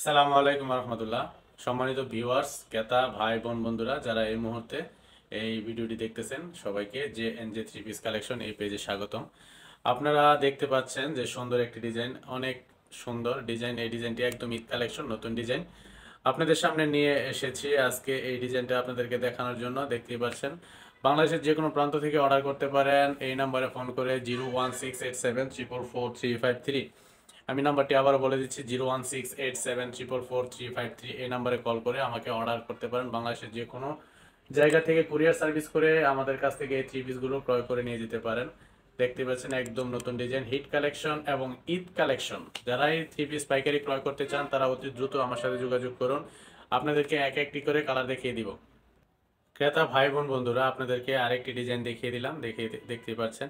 সালামু আলাইকুম রহমতুল্লাহ। সম্মানিত ভিউয়ার্স, ক্রেতা ভাই বোন বন্ধুরা যারা এই মুহূর্তে এই ভিডিওটি দেখতেছেন, সবাইকে J N J three piece collection এই পেজে স্বাগতম। আপনারা দেখতে পাচ্ছেন যে সুন্দর একটি ডিজাইন, অনেক সুন্দর ডিজাইন। এই ডিজাইনটি একদম ঈদ কালেকশন, নতুন ডিজাইন আপনাদের সামনে নিয়ে এসেছি আজকে। এই ডিজাইনটা আপনাদেরকে দেখানোর জন্য দেখতেই পাচ্ছেন, বাংলাদেশের যে কোনো প্রান্ত থেকে অর্ডার করতে পারেন এই নাম্বারে ফোন করে 01687444353। আমি নাম্বারটি আবারও বলে দিচ্ছি, 01687444353। এই নাম্বারে কল করে আমাকে অর্ডার করতে পারেন। বাংলাদেশের যে কোনো জায়গা থেকে কুরিয়ার সার্ভিস করে আমাদের কাছ থেকে এই থ্রি পিসগুলো ক্রয় করে নিয়ে যেতে পারেন। দেখতে পাচ্ছেন একদম নতুন ডিজাইন, হিট কালেকশন এবং ঈদ কালেকশন। যারা এই থ্রি পিস পাইকারি ক্রয় করতে চান তারা অতি দ্রুত আমার সাথে যোগাযোগ করুন। আপনাদেরকে এক একটি করে কালার দেখিয়ে দিব। ক্রেতা ভাই বোন বন্ধুরা, আপনাদেরকে আরেকটি ডিজাইন দেখিয়ে দিলাম, দেখতেই পাচ্ছেন।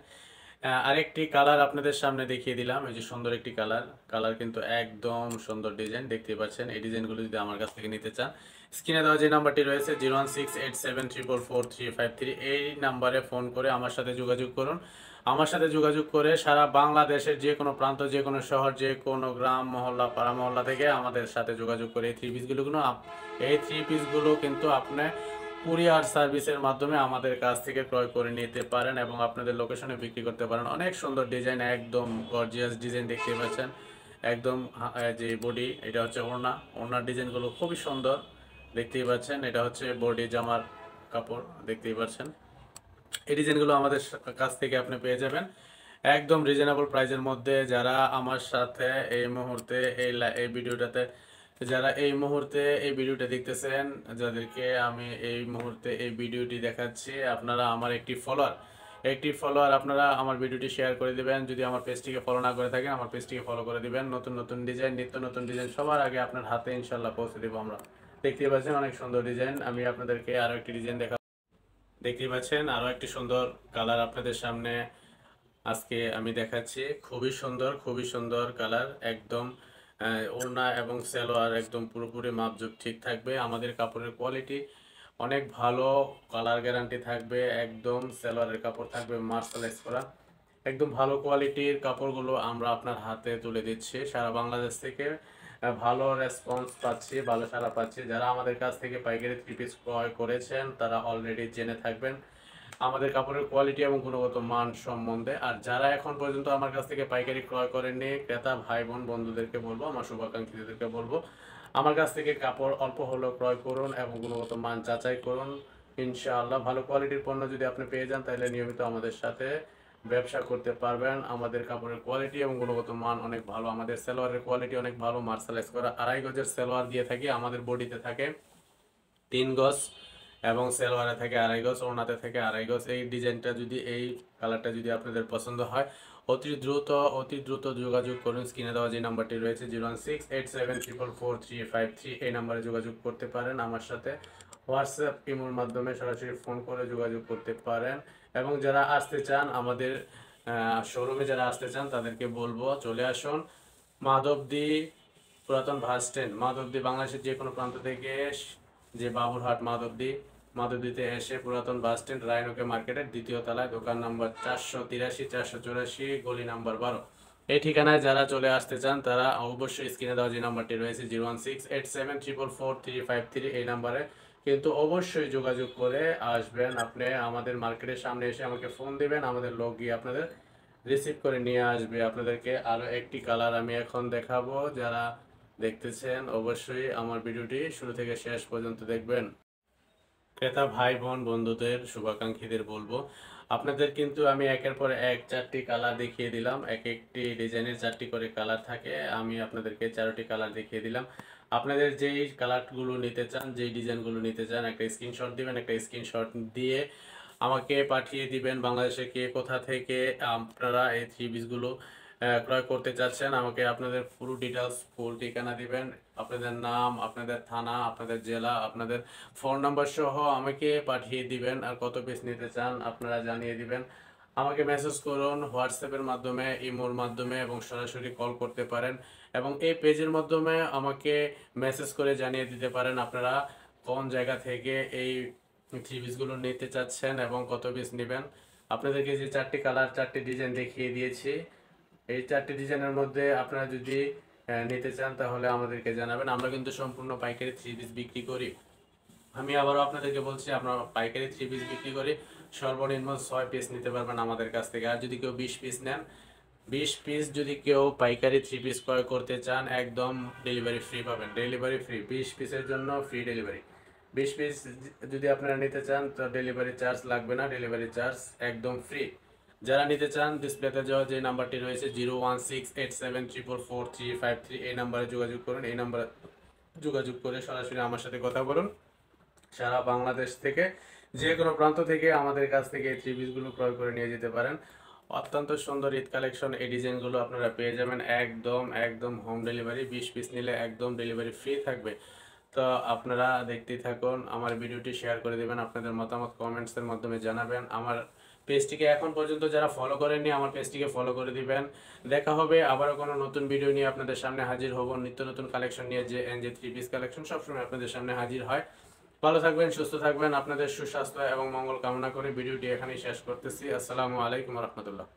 আরেকটি কালার আপনাদের সামনে দেখিয়ে দিলাম। এই যে সুন্দর একটি কালার, কালার কিন্তু একদম সুন্দর ডিজাইন, দেখতেই পাচ্ছেন। এই ডিজাইনগুলো যদি আমার কাছ থেকে নিতে চান, স্ক্রিনে দেওয়া যে নাম্বারটি রয়েছে 01687444353, এই নাম্বারে ফোন করে আমার সাথে যোগাযোগ করুন। আমার সাথে যোগাযোগ করে সারা বাংলাদেশের যে কোনো প্রান্ত, যে কোনো শহর, যে কোনো গ্রাম মহল্লা, পাড়া মহল্লা থেকে আমাদের সাথে যোগাযোগ করে এই থ্রি পিসগুলো কিন্তু আপনি কুরিয়ার সার্ভিসের মাধ্যমে আমাদের কাছ থেকে ক্রয় করে নিতে পারেন এবং আপনাদের লোকেশনে বিক্রি করতে পারেন। অনেক সুন্দর ডিজাইন, একদম গর্জিয়াস ডিজাইন, দেখতে পাচ্ছেন। একদম যে বডি, এটা হচ্ছে ওড়নার ডিজাইনগুলো খুবই সুন্দর, দেখতেই পাচ্ছেন। এটা হচ্ছে বডি জামার কাপড়, দেখতেই পাচ্ছেন। এই ডিজাইনগুলো আমাদের কাছ থেকে আপনি পেয়ে যাবেন একদম রিজনেবল প্রাইসের মধ্যে। যারা আমার সাথে এই মুহূর্তে এই ভিডিওটাতে, যারা এই মুহূর্তে এই ভিডিওটা দেখতেছেন, যাদেরকে আমি এই মুহূর্তে এই ভিডিওটি দেখাচ্ছি, আপনারা আমার একটি ফলোয়ার আপনারা আমার ভিডিওটি শেয়ার করে দিবেন। যদি আমার পেজটিকে ফলো না করে থাকেন, আমার পেজটিকে ফলো করে দিবেন। নতুন নতুন ডিজাইন, নিত্য নতুন ডিজাইন সবার আগে আপনার হাতে ইনশাল্লাহ পৌঁছে দেবো আমরা। দেখতেই পাচ্ছেন অনেক সুন্দর ডিজাইন। আমি আপনাদেরকে আরো একটি ডিজাইন দেখতেই পাচ্ছেন, আরো একটি সুন্দর কালার আপনাদের সামনে আজকে আমি দেখাচ্ছি। খুবই সুন্দর, খুবই সুন্দর কালার। একদম ওড়না এবং সালোয়ার একদম পুরোপুরি মাপজোক ঠিক থাকবে। আমাদের কাপড়ের কোয়ালিটি অনেক ভালো, কালার গ্যারান্টি থাকবে। একদম সালোয়ারের কাপড় থাকবে মার্শালাইজ করা, একদম ভালো কোয়ালিটির কাপড়গুলো আমরা আপনার হাতে তুলে দিচ্ছি। সারা বাংলাদেশ থেকে ভালো রেসপন্স পাচ্ছি, ভালো সাড়া পাচ্ছি। যারা আমাদের কাছ থেকে পাইকারি থ্রি পিস ক্রয় করেছেন তারা অলরেডি জেনে থাকবেন আমাদের কাপড়ের কোয়ালিটি এবং গুণগত মান সম্বন্ধে। আর যারা এখন পর্যন্ত আমার কাছ থেকে পাইকারি ক্রয় করেননি, ক্রেতা ভাই বোন বন্ধুদেরকে বলবো, আমার শুভাকাঙ্ক্ষীদেরকে বলবো, আমার কাছ থেকে কাপড় অল্প হলেও ক্রয় করুন এবং গুণগত মান যাচাই করুন। ইনশাআল্লাহ ভালো কোয়ালিটির পণ্য যদি আপনি পেয়ে যান, তাহলে নিয়মিত আমাদের সাথে ব্যবসা করতে পারবেন। আমাদের কাপড়ের কোয়ালিটি এবং গুণগত মান অনেক ভালো। আমাদের সালোয়ারের কোয়ালিটি অনেক ভালো, মার্শালাইজ করা। 2.5 গজের সালোয়ার দিয়ে থাকি, আমাদের বডিতে থাকে 3 গজ এবং সালোয়ারে থাকে 2.5 গজ, ওড়নাতে থাকে 2.5 গজ। এই ডিজাইনটা যদি, এই কালারটা যদি আপনাদের পছন্দ হয়, অতি দ্রুত যোগাযোগ করুন। স্ক্রিনে দেওয়া যে নাম্বারটি রয়েছে 01687444353, এই নাম্বারে যোগাযোগ করতে পারেন আমার সাথে। হোয়াটসঅ্যাপ, ইমোর মাধ্যমে সরাসরি ফোন করে যোগাযোগ করতে পারেন। এবং যারা আসতে চান আমাদের শোরুমে, যারা আসতে চান তাদেরকে বলবো চলে আসুন মাধবদী পুরাতন বাস স্ট্যান্ড, মাধবদী। বাংলাদেশের যে কোনো প্রান্ত থেকে যে বাবুরহাট মাধবদীতে এসে পুরাতন বাস স্ট্যান্ড, রায়নকে মার্কেটের দ্বিতীয় তলায়, দোকান নাম্বার 483 484, গলি নাম্বার 12। এই ঠিকানায় যারা চলে আসতে চান তারা অবশ্যই স্ক্রিনে দেওয়া যে নাম্বারটি রয়েছে 01687444353, এই নাম্বারে কিন্তু অবশ্যই যোগাযোগ করে আসবেন। আপনি আমাদের মার্কেটের সামনে এসে আমাকে ফোন দিবেন, আমাদের লোক গিয়ে আপনাদের রিসিভ করে নিয়ে আসবে। আপনাদেরকে আরো একটি কালার আমি এখন দেখাবো। যারা দেখতেছেন অবশ্যই আমার ভিডিওটি শুরু থেকে শেষ পর্যন্ত দেখবেন। ক্রেতা ভাই বোন বন্ধুদের, শুভাকাঙ্ক্ষীদের বলবো, আপনাদের কিন্তু আমি একের পর এক 4টি কালার দেখিয়ে দিলাম। এক একটি ডিজাইনের 4টি করে কালার থাকে, আমি আপনাদেরকে 4টি কালার দেখিয়ে দিলাম। আপনাদের যেই কালারগুলো নিতে চান, যেই ডিজাইনগুলো নিতে চান, একটা স্ক্রিনশট দিবেন। একটা স্ক্রিনশট দিয়ে আমাকে পাঠিয়ে দিবেন বাংলাদেশে কে কোথা থেকে আপনারা এই থ্রি পিসগুলো ক্রয় করতে চাচ্ছেন। আমাকে আপনাদের পুরো ডিটেলস, ফুল ঠিকানা দিবেন, আপনাদের নাম, আপনাদের থানা, আপনাদের জেলা, আপনাদের ফোন নাম্বার সহ আমাকে পাঠিয়ে দিবেন। আর কত পিস নিতে চান আপনারা জানিয়ে দিবেন। আমাকে মেসেজ করুন হোয়াটসঅ্যাপের মাধ্যমে, ইমোর মাধ্যমে এবং সরাসরি কল করতে পারেন। এবং এই পেজের মাধ্যমে আমাকে মেসেজ করে জানিয়ে দিতে পারেন আপনারা কোন জায়গা থেকে এই থ্রি পিসগুলো নিতে চাচ্ছেন এবং কত পিস নেবেন। আপনাদেরকে যে 4টি কালার, 4টি ডিজাইন দেখিয়ে দিয়েছি, এই 4টি ডিজাইনের মধ্যে আপনারা যদি নিতে চান তাহলে আমাদেরকে জানাবেন। আমরা কিন্তু সম্পূর্ণ পাইকারি থ্রি পিস বিক্রি করি। আমি আবারও আপনাদেরকে বলছি, আমরা পাইকারি থ্রি পিস বিক্রি করি, সর্বনিম্ন 6 পিস নিতে পারবেন আমাদের কাছ থেকে। আর যদি কেউ 20 পিস নেন, 20 পিস যদি কেউ পাইকারি থ্রি পিস ক্রয় করতে চান, একদম ডেলিভারি ফ্রি পাবেন। ডেলিভারি ফ্রি, 20 পিসের জন্য ফ্রি ডেলিভারি। 20 পিস যদি আপনারা নিতে চান তো ডেলিভারি চার্জ লাগবে না, ডেলিভারি চার্জ একদম ফ্রি। যারা নিতে চান ডিসপ্লেতে যাওয়া যে নাম্বারটি রয়েছে 0168744353, এই নাম্বারে যোগাযোগ করুন। এই নাম্বারে যোগাযোগ করে সরাসরি আমার সাথে কথা বলুন। সারা বাংলাদেশ থেকে যে কোনো প্রান্ত থেকে আমাদের কাছ থেকে এই থ্রি পিসগুলো ক্রয় করে নিয়ে যেতে পারেন। অত্যন্ত সুন্দর ঈদ কালেকশন, এই ডিজাইনগুলো আপনারা পেয়ে যাবেন একদম একদম হোম ডেলিভারি। 20 পিস নিলে একদম ডেলিভারি ফ্রি থাকবে। তো আপনারা দেখতেই থাকুন, আমার ভিডিওটি শেয়ার করে দেবেন, আপনাদের মতামত কমেন্টসের মাধ্যমে জানাবেন। আমার পেজটিকে এখন পর্যন্ত যারা ফলো করেননি, আমার পেজটিকে ফলো করে দিবেন। দেখা হবে আবারও কোনো নতুন ভিডিও নিয়ে আপনাদের সামনে হাজির হব, নিত্য নতুন কালেকশন নিয়ে। যে এনজে থ্রি পিস কালেকশন সবসময় আপনাদের সামনে হাজির হয়। ভালো থাকবেন, সুস্থ থাকবেন, আপনাদের সুস্বাস্থ্য এবং মঙ্গল কামনা করে ভিডিওটি এখানেই শেষ করতেছি। আসসালামু আলাইকুম রহমতুল্লাহ।